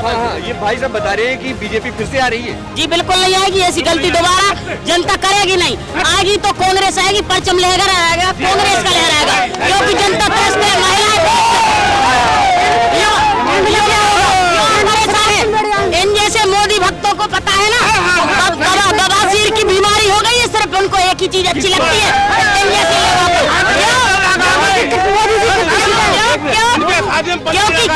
हाँ, ये भाई साहब बता रहे हैं कि बीजेपी फिर से आ रही है। जी बिल्कुल नहीं आएगी, ऐसी गलती दोबारा जनता करेगी नहीं। आएगी तो कांग्रेस आएगी, परचम लहरा आएगा, कांग्रेस का लहराएगा, क्योंकि जनता त्रस्त है, महिलाएं इन जैसे मोदी भक्तों को पता है ना, बवासीर की बीमारी हो गई है, सिर्फ उनको एक ही चीज अच्छी लगती है, क्योंकि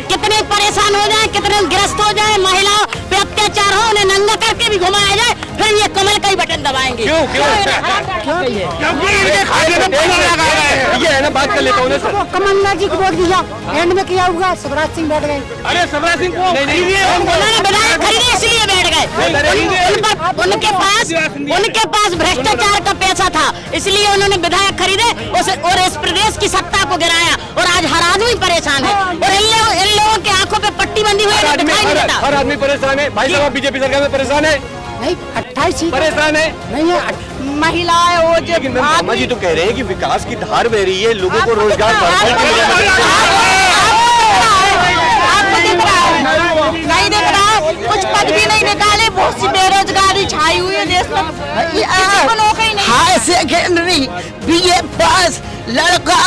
कितने परेशान हो जाए, कितने ग्रस्त हो जाए, महिलाओं पे अत्याचार हो, उन्हें नंगा करके भी घुमाया जाए, फिर ये कमल का ही बटन दबाएंगे। क्यों ये है ना, बात कर लेता हूँ सर। कमलनाथ जी को वोट दिया, एंड में किया हुआ शिवराज सिंह बैठ गए। अरे शिवराज सिंह को विधायक खरीदे इसलिए बैठ गए, उनके पास भ्रष्टाचार का पैसा था, इसलिए उन्होंने विधायक खरीदे और इस प्रदेश की सत्ता को गिराया, और आज हर आदमी परेशान है, और इन लोगों के आंखों पे पट्टी बंधी हुई है, दिखाई नहीं देता। हर आदमी परेशान है। भाई साहब बीजेपी सरकार में परेशान है? नहीं, 28 सीट परेशान है नहीं है। महिलाएं हो लेकिन मामा जी तो कह रहे हैं कि विकास की धार बह रही है, लोगों को रोजगार नहीं दिख रहा है, कुछ पद भी नहीं निकाले, बहुत सी बेरोजगारी छाई हुई है देश में, नौकरी नहीं। हाई सेकेंडरी बीए पास लड़का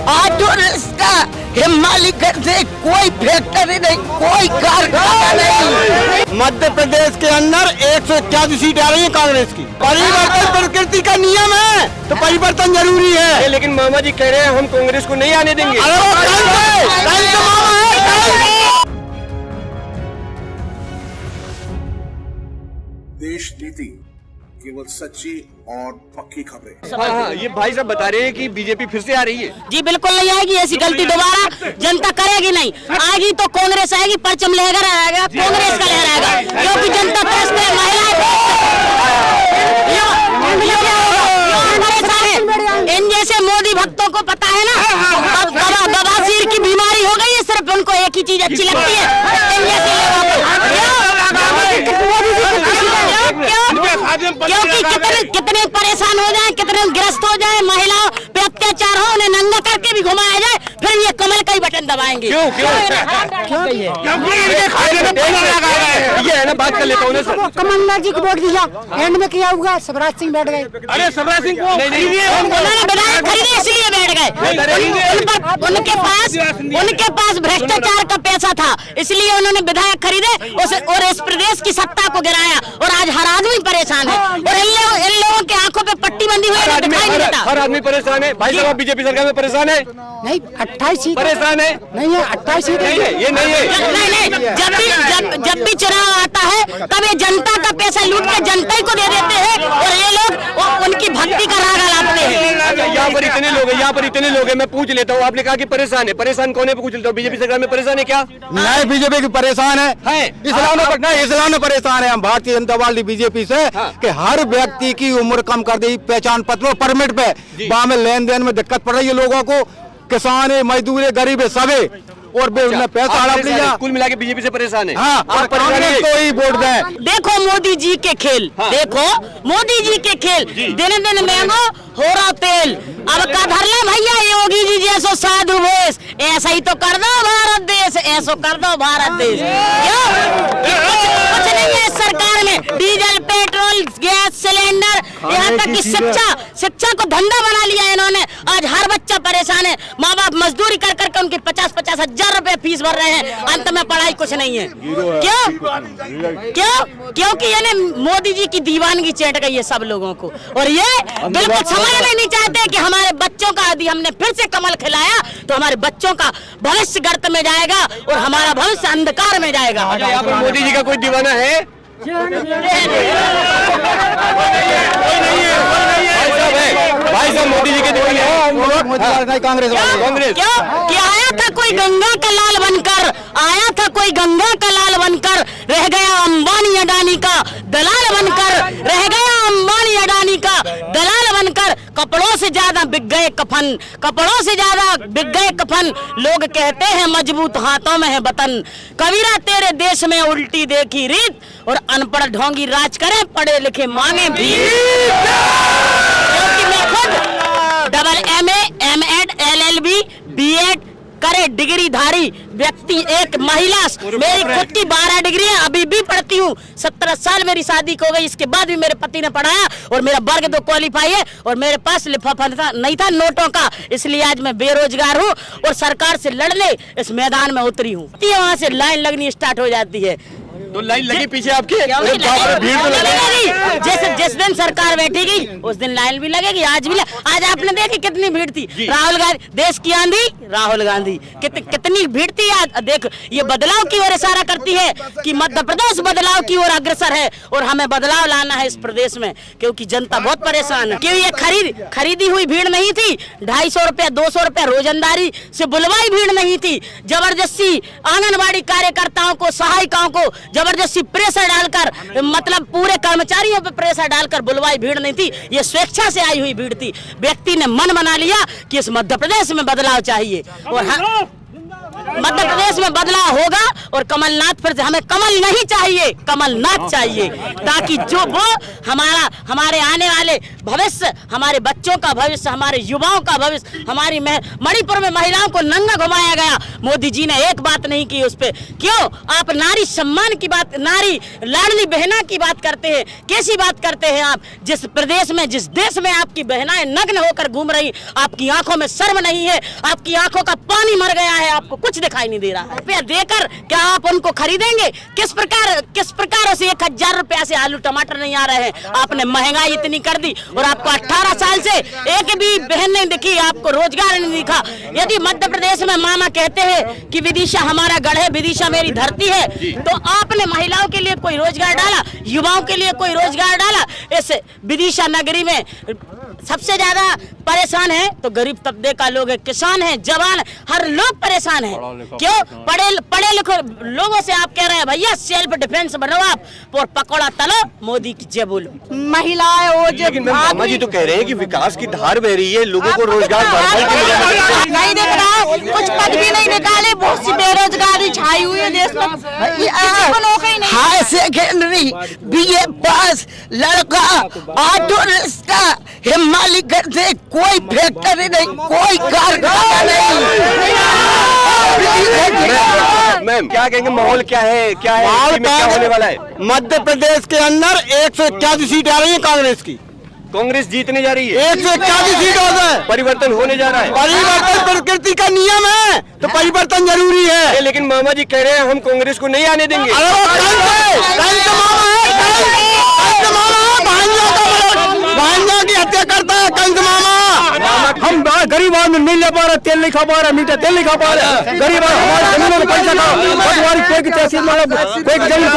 ऑटो रिक्शा हिमालय से कोई फैक्ट्री नहीं, कोई कारखाना नहीं। मध्य प्रदेश के अंदर 181 सीट आ रही है कांग्रेस की। परिवर्तन प्रकृति का नियम है, तो परिवर्तन जरूरी है। लेकिन मामा जी कह रहे हैं हम कांग्रेस को नहीं आने देंगे। देश नीति केवल सच्ची और पक्की खबरें। हाँ, ये भाई साहब बता रहे हैं कि बीजेपी फिर से आ रही है। जी बिल्कुल नहीं आएगी, ऐसी गलती दोबारा जनता करेगी नहीं। आएगी तो कांग्रेस आएगी, परचम लहरा आएगा, कांग्रेस का लहराएगा, क्योंकि जनता त्रस्त है, इन जैसे मोदी भक्तों को पता है ना, बवासीर की बीमारी हो गई है, सिर्फ उनको एक ही चीज अच्छी लगती है, क्योंकि कितने परेशान हो जाए, कितने ग्रस्त हो जाए, महिलाओं पे अत्याचार हो, उन्हें नंगा करके भी घुमाया जाए, फिर ये कमल का ही बटन दबाएंगे। ये है ना, बात कर लेता हूँ सर। कमलनाथ जी को वोट दिया, एंड में किया हुआ शिवराज सिंह बैठ गए। अरे शिवराज सिंह को विधायक खरीदे इसलिए बैठ गए, उनके पास भ्रष्टाचार का पैसा था, इसलिए उन्होंने विधायक खरीदे और इस प्रदेश की सत्ता को गिराया, और आज हर आदमी परेशान है, और इन लोगों के आंखों पे पट्टी बंधी हुई है, दिखाई नहीं देता। हर आदमी परेशान है। भाई साहब बीजेपी सरकार में परेशान है? नहीं, 28 सीट परेशान है नहीं है, 28 सीट नहीं है, ये नहीं है। नहीं, जब भी चुनाव आता है तब ये जनता का पैसा लूट के जनता ही को दे देते हैं, और ये लोग उनकी भक्ति का राग लाते हैं। यहाँ पर इतने लोग हैं, मैं पूछ लेता हूँ। आपने कहा कि परेशान है, परेशान कौन है पूछ लेता हूँ। बीजेपी सरकार में परेशान है क्या? नहीं, बीजेपी की परेशान है, इस्लाम में परेशान है। हम भारतीय जनता पार्टी बीजेपी से कि हर व्यक्ति की उम्र कम कर दी, पहचान पत्र और परमिट पे वहाँ में लेन देन में दिक्कत पड़ रही है लोगों को, किसान है, मजदूर है, गरीब है, सब है, और पैसा हड़प लिया। कुल मिला के बीजेपी से परेशान है। हाँ, और कांग्रेस को ही वोट दें। देखो मोदी जी के खेल, देखो मोदी जी के खेल, दिन दिन महंगो हो रहा तेल। अब का धर ले भैया योगी जी जैसो साधु भेष, ऐसा ही तो कर दो भारत देश, ऐसा कर दो भारत देश। कुछ नहीं है सरकार में, डीजल, पेट्रोल, गैस सिलेंडर, यहाँ तक कि शिक्षा को धंधा बना लिया इन्होंने। आज हर बच्चा परेशान है, माँ बाप मजदूरी कर करके उनकी 50-50 हजार रुपए फीस भर रहे हैं, अंत में पढ़ाई कुछ नहीं है। क्योंकि ये मोदी जी की दीवानगी चढ़ गई है सब लोगों को, और ये बिल्कुल समझना नहीं चाहते कि हमारे बच्चों का यदि हमने फिर से कमल खिलाया तो हमारे बच्चों का भविष्य गर्त में जाएगा और हमारा भविष्य अंधकार में जाएगा। यहाँ पर मोदी जी का कोई दीवाना है? भाई साहब मोदी जी के दीवाने हैं। कांग्रेस क्यों कि आया था कोई गंगा का लाल बनकर, आया था कोई गंगा का लाल बनकर, रह गया अंबानी अडानी का दलाल बनकर, रह गया अंबानी अडानी का दलाल बनकर। कपड़ों से ज्यादा बिक गए कफन, कपड़ों से ज्यादा बिक गए कफन। लोग कहते हैं मजबूत हाथों में है वतन, कबीरा तेरे देश में उल्टी देखी रीत, और अनपढ़ ढोंगी राज करे, पढ़े लिखे मांगे भी। क्योंकि मैं खुद double MA, MEd, LLB, B.Ed करे डिग्रीधारी व्यक्ति, एक महिला, मेरी खुद की 12 डिग्री है, अभी भी पढ़ती हूँ। 17 साल मेरी शादी हो गई, इसके बाद भी मेरे पति ने पढ़ाया और मेरा वर्ग 2 क्वालिफाई है और मेरे पास लिफाफा नहीं था नोटों का, इसलिए आज मैं बेरोजगार हूँ और सरकार से लड़ने इस मैदान में उतरी हूँ। वहाँ से लाइन लगनी स्टार्ट हो जाती है। तो लाइन लगी पीछे आपकी? भीड़ तो लगेगी। जिस दिन सरकार बैठेगी उस दिन लाइन भी लगेगी। आज आज आपने देखी कितनी भीड़ थी। राहुल गांधी, देश की आंधी राहुल गांधी, कितनी भीड़ थी। आज देख, ये बदलाव की ओर इशारा करती है कि मध्य प्रदेश बदलाव की ओर अग्रसर है और हमें बदलाव लाना है इस प्रदेश में, क्योंकि जनता बहुत परेशान है। क्यों? ये खरीदी हुई भीड़ नहीं थी। 250 रुपया 200 रुपया रोजंदारी से बुलवाई भीड़ नहीं थी। जबरदस्ती आंगनबाड़ी कार्यकर्ताओं को, सहायिकाओं को जबरदस्ती प्रेशर डालकर, मतलब पूरे कर्मचारियों पे प्रेशर डालकर बुलवाई भीड़ नहीं थी। ये स्वेच्छा से आई हुई भीड़ थी। व्यक्ति ने मन बना लिया कि इस मध्य प्रदेश में बदलाव चाहिए और मध्य प्रदेश में बदलाव होगा और कमलनाथ फिर से, हमें कमल नहीं चाहिए, कमलनाथ चाहिए, ताकि जो वो हमारे आने वाले भविष्य, हमारे बच्चों का भविष्य, हमारे युवाओं का भविष्य, हमारी मणिपुर में महिलाओं को नंगा घुमाया गया, मोदी जी ने एक बात नहीं की उस पे। क्यों? आप नारी सम्मान की बात, नारी लाडली बहना की बात करते हैं। कैसी बात करते हैं आप? जिस प्रदेश में, जिस देश में आपकी बहनाएं नग्न होकर घूम रही, आपकी आंखों में शर्म नहीं है, आपकी आंखों का पानी मर गया है, आपको कुछ दिखाई नहीं दे रहा। रुपया देकर क्या आप उनको खरीदेंगे? किस प्रकार से 1000 रुपया से आलू टमाटर नहीं आ रहे हैं? आपने महंगाई इतनी कर दी और आपको 18 साल से एक भी बहन नहीं दिखी, आपको रोजगार नहीं दिखा। यदि मध्य प्रदेश में मामा कहते हैं कि विदिशा हमारा गढ़ है, विदिशा मेरी धरती है, तो आपने महिलाओं के लिए कोई रोजगार डाला? युवाओं के लिए कोई रोजगार डाला? इस विदिशा नगरी में सबसे ज्यादा परेशान है तो गरीब तबके का लोग है, किसान है, जवान, हर लोग परेशान है। क्यों? पढ़े लिखे लोगों से आप कह रहे हैं भैया सेल्फ डिफेंस बनो आप और पकौड़ा तलो, मोदी की जय बोलो। महिलाएं वो जो मामा जी तो कह रहे हैं कि विकास की धार बह रही है, लोगों को रोजगार नहीं दिख रहा है, कुछ पद भी नहीं निकाले, बहुत सी बेरोजगारी छाई हुई है देश में, किसी को नौकरी नहीं। हाई सेकेंडरी BA पास लड़का ऑटो रिक्शा हिमालय करते, कोई फैक्ट्री नहीं, कोई कारखाना नहीं। मैम क्या कहेंगे, माहौल क्या है, क्या है, क्या होने वाला है? मध्य प्रदेश के अंदर 181 सीट आ रही है कांग्रेस की। कांग्रेस जीतने जा रही है, 181 सीट हो गए, परिवर्तन होने जा रहा है। परिवर्तन प्रकृति का नियम है, तो परिवर्तन जरूरी है। लेकिन मामा जी कह रहे हैं हम कांग्रेस को नहीं आने देंगे। अरे वो भांजा की हत्या करता है कंस मामा। हम गरीब आदमी नहीं ले पा रहे, तेल नहीं खा पा रहे, मीठा तेल नहीं खा पा रहे, गरीब हमारे जमीनों में पैसा खाओ, कोई तहसील कोई जमीन